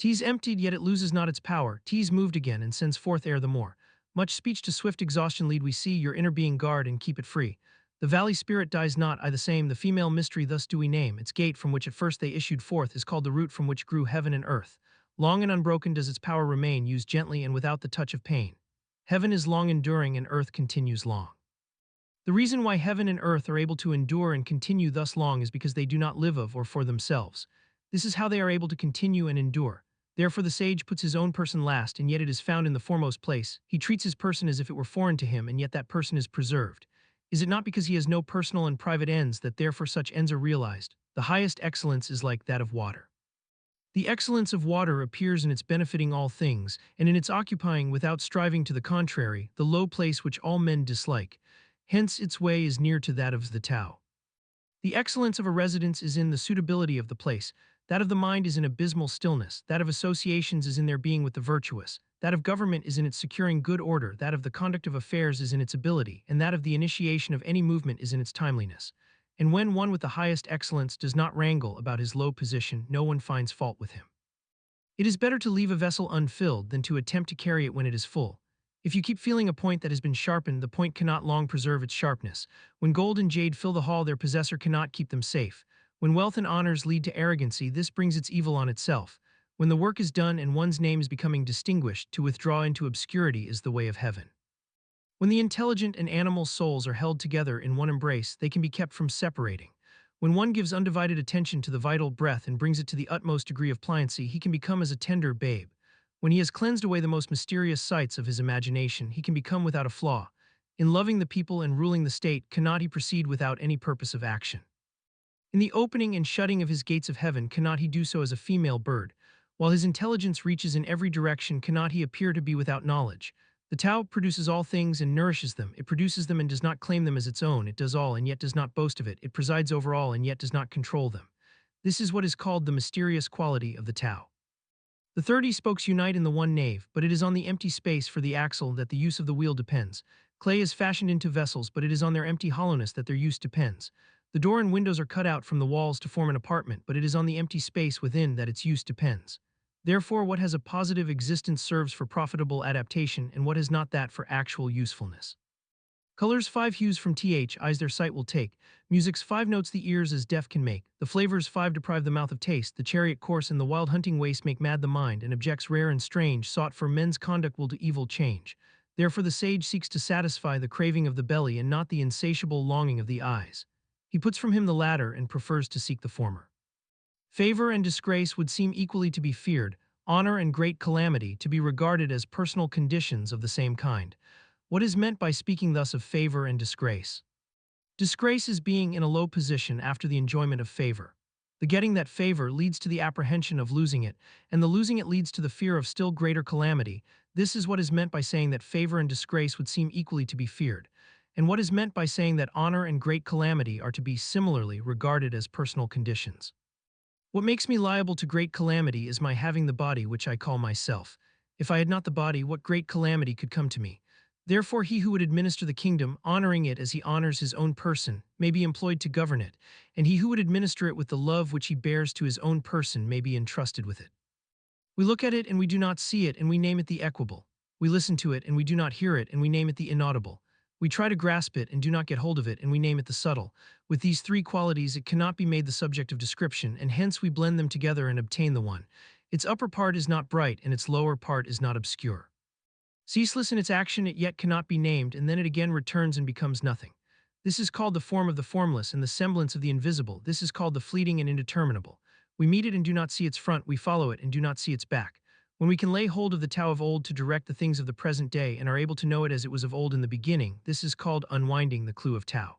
Tea's emptied, yet it loses not its power. Tea's moved again and sends forth air the more. Much speech to swift exhaustion lead we see, your inner being guard and keep it free. The valley spirit dies not, I the same, the female mystery thus do we name. Its gate from which at first they issued forth is called the root from which grew heaven and earth. Long and unbroken does its power remain, used gently and without the touch of pain. Heaven is long enduring and earth continues long. The reason why heaven and earth are able to endure and continue thus long is because they do not live of or for themselves. This is how they are able to continue and endure. Therefore the sage puts his own person last, and yet it is found in the foremost place. He treats his person as if it were foreign to him, and yet that person is preserved. Is it not because he has no personal and private ends that therefore such ends are realized? The highest excellence is like that of water. The excellence of water appears in its benefiting all things, and in its occupying without striving to the contrary, the low place which all men dislike. Hence its way is near to that of the Tao. The excellence of a residence is in the suitability of the place, that of the mind is in abysmal stillness, that of associations is in their being with the virtuous, that of government is in its securing good order, that of the conduct of affairs is in its ability, and that of the initiation of any movement is in its timeliness. And when one with the highest excellence does not wrangle about his low position, no one finds fault with him. It is better to leave a vessel unfilled than to attempt to carry it when it is full. If you keep feeling a point that has been sharpened, the point cannot long preserve its sharpness. When gold and jade fill the hall, their possessor cannot keep them safe. When wealth and honors lead to arrogancy, this brings its evil on itself. When the work is done and one's name is becoming distinguished, to withdraw into obscurity is the way of heaven. When the intelligent and animal souls are held together in one embrace, they can be kept from separating. When one gives undivided attention to the vital breath and brings it to the utmost degree of pliancy, he can become as a tender babe. When he has cleansed away the most mysterious sights of his imagination, he can become without a flaw. In loving the people and ruling the state, cannot he proceed without any purpose of action. In the opening and shutting of his gates of heaven, cannot he do so as a female bird. While his intelligence reaches in every direction, cannot he appear to be without knowledge. The Tao produces all things and nourishes them. It produces them and does not claim them as its own. It does all and yet does not boast of it. It presides over all and yet does not control them. This is what is called the mysterious quality of the Tao. The 30 spokes unite in the one nave, but it is on the empty space for the axle that the use of the wheel depends. Clay is fashioned into vessels, but it is on their empty hollowness that their use depends. The door and windows are cut out from the walls to form an apartment, but it is on the empty space within that its use depends. Therefore, what has a positive existence serves for profitable adaptation, and what has not that for actual usefulness. Colors 5 hues from th eyes their sight will take, music's 5 notes the ears as deaf can make, the flavors 5 deprive the mouth of taste, the chariot course and the wild hunting waste make mad the mind, and objects rare and strange sought for men's conduct will to evil change. Therefore the sage seeks to satisfy the craving of the belly and not the insatiable longing of the eyes. He puts from him the latter and prefers to seek the former. Favor and disgrace would seem equally to be feared, honor and great calamity to be regarded as personal conditions of the same kind. What is meant by speaking thus of favor and disgrace? Disgrace is being in a low position after the enjoyment of favor. The getting that favor leads to the apprehension of losing it, and the losing it leads to the fear of still greater calamity. This is what is meant by saying that favor and disgrace would seem equally to be feared, and what is meant by saying that honor and great calamity are to be similarly regarded as personal conditions. What makes me liable to great calamity is my having the body which I call myself. If I had not the body, what great calamity could come to me? Therefore he who would administer the kingdom, honoring it as he honors his own person, may be employed to govern it, and he who would administer it with the love which he bears to his own person may be entrusted with it. We look at it and we do not see it, and we name it the equable. We listen to it and we do not hear it, and we name it the inaudible. We try to grasp it and do not get hold of it, and we name it the subtle. With these 3 qualities it cannot be made the subject of description, and hence we blend them together and obtain the one. Its upper part is not bright, and its lower part is not obscure. Ceaseless in its action, it yet cannot be named, and then it again returns and becomes nothing. This is called the form of the formless and the semblance of the invisible. This is called the fleeting and indeterminable. We meet it and do not see its front, we follow it and do not see its back. When we can lay hold of the Tao of old to direct the things of the present day and are able to know it as it was of old in the beginning, this is called unwinding the clue of Tao.